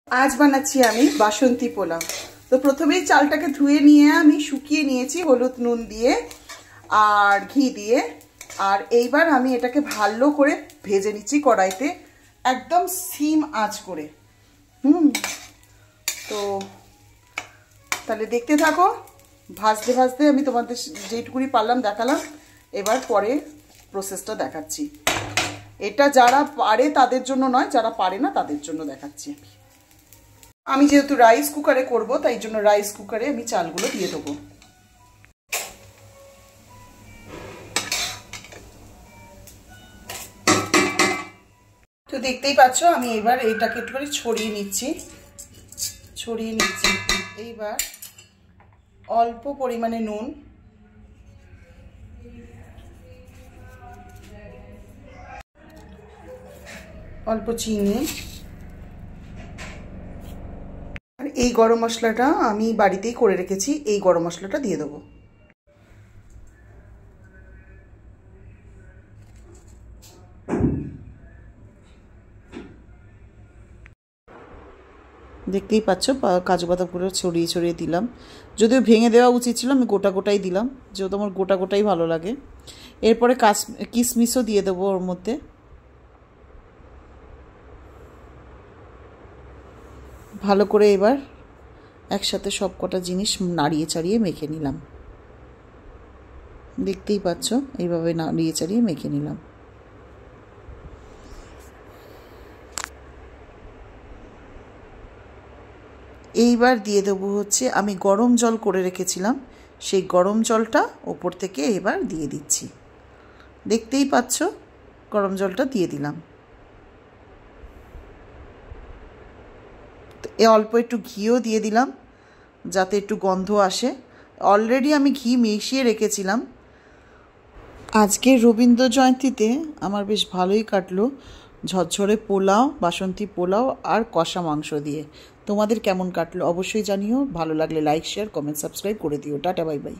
आज বানাচ্ছি আমি বাসন্তী পোলাও। তো প্রথমেই চালটাকে ধুয়ে নিয়ে আমি শুকিয়ে নিয়েছি হলুদ নুন দিয়ে আর ঘি দিয়ে। আর এইবার আমি এটাকে ভালো করে ভেজে নিচ্ছি কড়াইতে, একদম সিম আঁচ করে। তো তাহলে দেখতে থাকো, ভাজতে ভাজতে আমি তোমাদের যেটুকুনি পারলাম দেখালাম। এবার পরে প্রসেসটা দেখাচ্ছি। এটা যারা পারে তাদের জন্য নয়, যারা পারে না তাদের জন্য দেখাচ্ছি। আমি যেহেতু রাইস কুকারে করব তাই জন্য রাইস কুকারে আমি চালগুলো দিয়ে দেবো। তো দেখতেই পাচ্ছ আমি এবার এইটাকে একটু করে ছড়িয়ে নিচ্ছি। এইবার অল্প পরিমাণে নুন, অল্প চিনি, আর এই গরম মশলাটা আমি বাড়িতেই করে রেখেছি, এই গরম মশলাটা দিয়ে দেবো। দেখতেই পাচ্ছ কাজু বাদামগুলো ছড়িয়ে ছড়িয়ে দিলাম। যদিও ভেঙে দেওয়া উচিত ছিল, আমি গোটা গোটাই দিলাম, যেহেতু আমার গোটা গোটাই ভালো লাগে। এরপরে কিশমিশও দিয়ে দেবো ওর মধ্যে। ভালো করে এবার একসাথে সব কটা জিনিস নাড়িয়ে চাড়িয়ে মেখে নিলাম। দেখতেই পাচ্ছ এইভাবে নাড়িয়ে চাড়িয়ে মেখে নিলাম। এইবার দিয়ে দেবো হচ্ছে আমি গরম জল করে রেখেছিলাম, সেই গরম জলটা ওপর থেকে এবার দিয়ে দিচ্ছি। দেখতেই পাচ্ছ গরম জলটা দিয়ে দিলাম। অল্প একটু ঘিও দিয়ে দিলাম যাতে একটু গন্ধ আসে। অলরেডি আমি ঘি মিশিয়ে রেখেছিলাম। আজকে রবীন্দ্র জয়ন্তীতে আমার বেশ ভালোই কাটলো, ঝরঝরে পোলাও, বাসন্তী পোলাও আর কষা মাংস দিয়ে। তোমাদের কেমন কাটলো অবশ্যই জানিও। ভালো লাগলে লাইক, শেয়ার, কমেন্ট, সাবস্ক্রাইব করে দিও। Tata, bye bye.